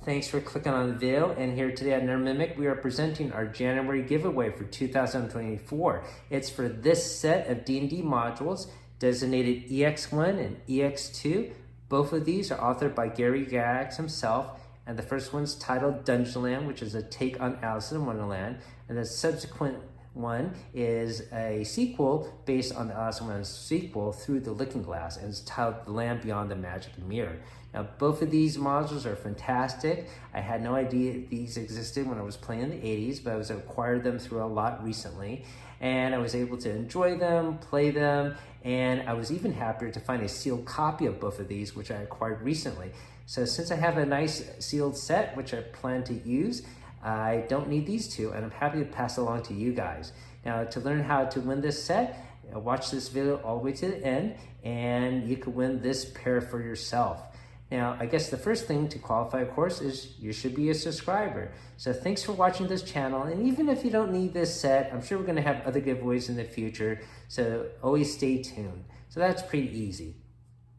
Thanks for clicking on the video, and here today at NerdMimic, we are presenting our January giveaway for 2024. It's for this set of D&D modules designated EX1 and EX2. Both of these are authored by Gary Gygax himself, and the first one's titled Wonderland, which is a take on Alice in Wonderland, and the subsequent one is a sequel based on the Alice in Wonderland sequel, Through the Looking Glass, and it's titled The Land Beyond the Magic Mirror. Now, both of these modules are fantastic. I had no idea these existed when I was playing in the 80s, but I was acquired them through a lot recently, and I was able to enjoy them, play them, and I was even happier to find a sealed copy of both of these, which I acquired recently. So since I have a nice sealed set, which I plan to use, I don't need these two, and I'm happy to pass it along to you guys. Now, to learn how to win this set, watch this video all the way to the end, and you can win this pair for yourself. Now, I guess the first thing to qualify, of course, is you should be a subscriber. So thanks for watching this channel, and even if you don't need this set, I'm sure we're gonna have other giveaways in the future, so always stay tuned. So that's pretty easy.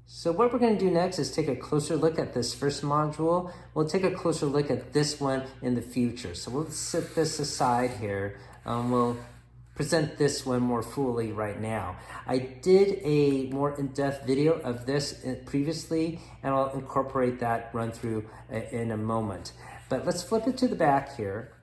So what we're going to do next is take a closer look at this first module. We'll take a closer look at this one in the future. So we'll set this aside here. We'll present this one more fully right now. I did a more in-depth video of this previously, and I'll incorporate that run through in a moment. But let's flip it to the back here.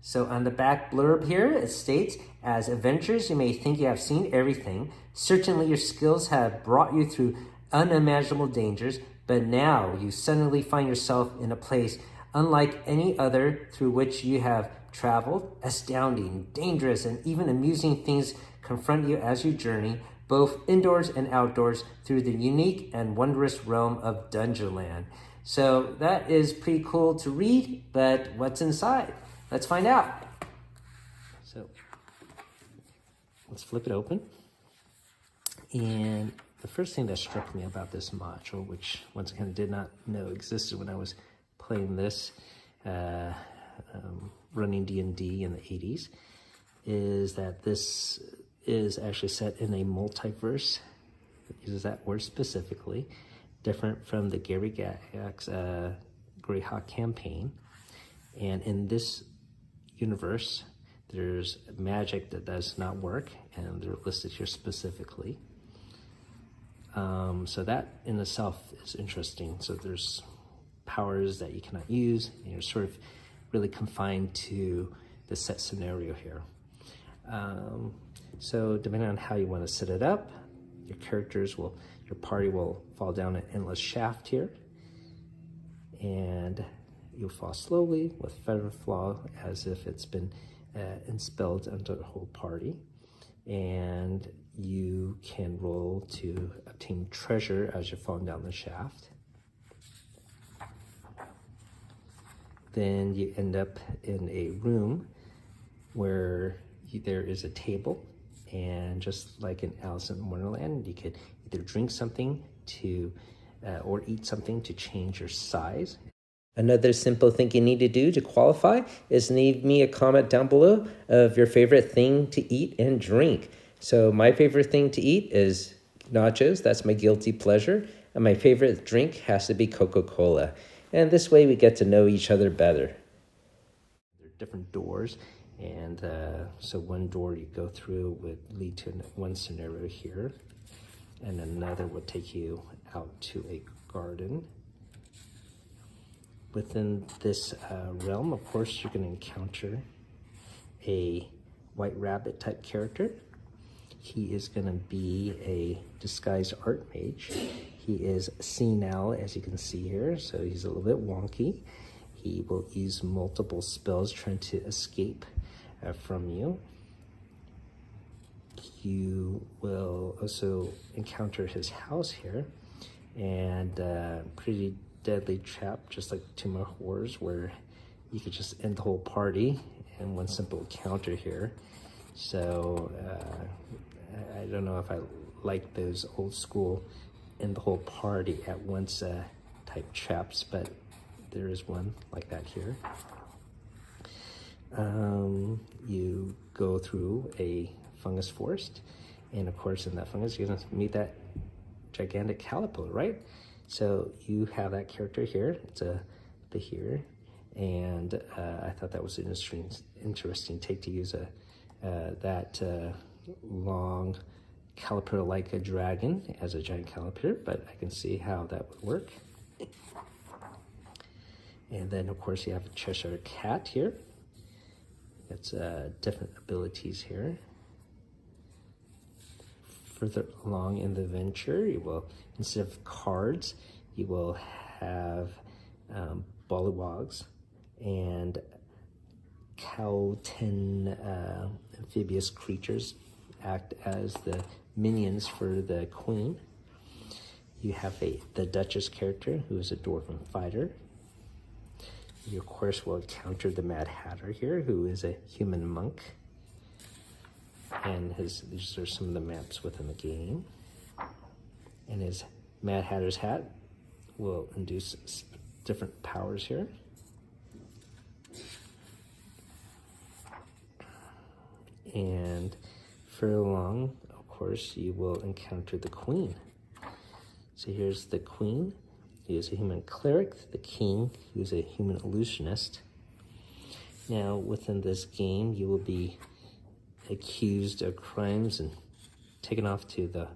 So on the back blurb here, it states, as adventurers, you may think you have seen everything. Certainly your skills have brought you through unimaginable dangers, but now you suddenly find yourself in a place unlike any other through which you have traveled. Astounding, dangerous, and even amusing things confront you as you journey, both indoors and outdoors, through the unique and wondrous realm of Wonderland. So that is pretty cool to read, but what's inside? Let's find out. So let's flip it open. And the first thing that struck me about this module, which once again did not know existed when I was playing this, running D&D in the 80s, is that this is actually set in a multiverse. It uses that word specifically, different from the Gary Gygax Greyhawk campaign. And in this universe, there's magic that does not work, and they're listed here specifically. So that in itself is interesting. So there's powers that you cannot use, and you're sort of really confined to the set scenario here. So depending on how you want to set it up, your party will fall down an endless shaft here, and you'll fall slowly with feather fall as if it's been expelled into the whole party. And you can roll to obtain treasure as you're falling down the shaft. Then you end up in a room where there is a table, and just like in Alice in Wonderland, you could either drink something to or eat something to change your size. Another simple thing you need to do to qualify is leave me a comment down below of your favorite thing to eat and drink. So my favorite thing to eat is nachos. That's my guilty pleasure. And my favorite drink has to be Coca-Cola. And this way we get to know each other better. There are different doors. And so one door you go through would lead to one scenario here. And another would take you out to a garden. Within this realm, of course, you're going to encounter a white rabbit type character. He is going to be a disguised art mage. He is senile, as you can see here, so he's a little bit wonky. He will use multiple spells trying to escape from you. You will also encounter his house here, and pretty deadly trap, just like Tomb of Horrors, where you could just end the whole party in one simple encounter here. So I don't know if I like those old school end the whole party at once type traps, but there is one like that here. You go through a fungus forest, and of course in that fungus you're going to meet that gigantic caterpillar, right? So you have that character here. It's a here, and I thought that was an interesting take to use that long caterpillar like a dragon as a giant caterpillar, but I can see how that would work. And then of course you have a Cheshire Cat here. It's different abilities here. Further along in the adventure, you will, instead of cards, you will have bollywogs and Cowten amphibious creatures act as the minions for the queen. You have the Duchess character, who is a dwarven fighter. You, of course, will encounter the Mad Hatter here, who is a human monk. And these are some of the maps within the game. And his Mad Hatter's hat will induce different powers here. And further along, of course, you will encounter the Queen. So here's the Queen, who is a human cleric, the King, who is a human illusionist. Now, within this game, you will be accused of crimes and taken off to the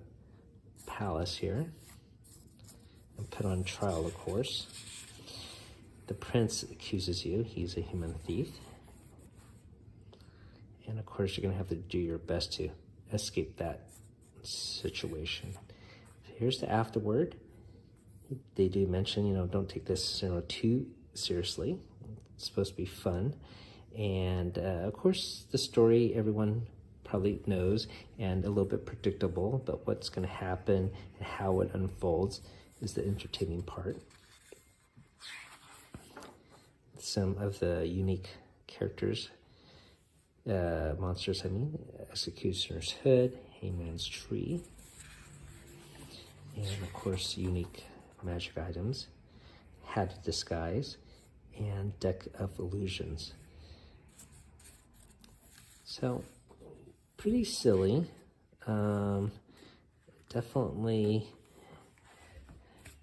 palace here and put on trial, of course. The prince accuses you. He's a human thief. And of course, you're going to have to do your best to escape that situation. Here's the afterword. They do mention, you know, don't take this, you know, too seriously. It's supposed to be fun. And of course, the story everyone probably knows and a little bit predictable, but what's going to happen and how it unfolds is the entertaining part. Some of the unique characters, monsters, I mean, Executioner's Hood, Hangman's Tree, and of course, unique magic items, Hat of Disguise, and Deck of Illusions. So, pretty silly. Definitely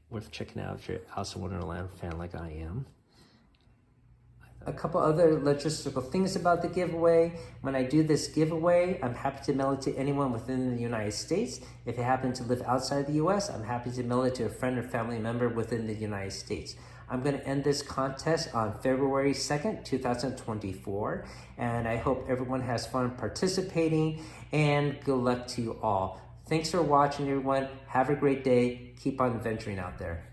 worth checking out if you're Alice in Wonderland fan like I am. A couple other logistical things about the giveaway. When I do this giveaway, I'm happy to mail it to anyone within the United States. If you happen to live outside the US, I'm happy to mail it to a friend or family member within the United States. I'm going to end this contest on February 2nd, 2024, and I hope everyone has fun participating, and good luck to you all. Thanks for watching, everyone. Have a great day. Keep on adventuring out there.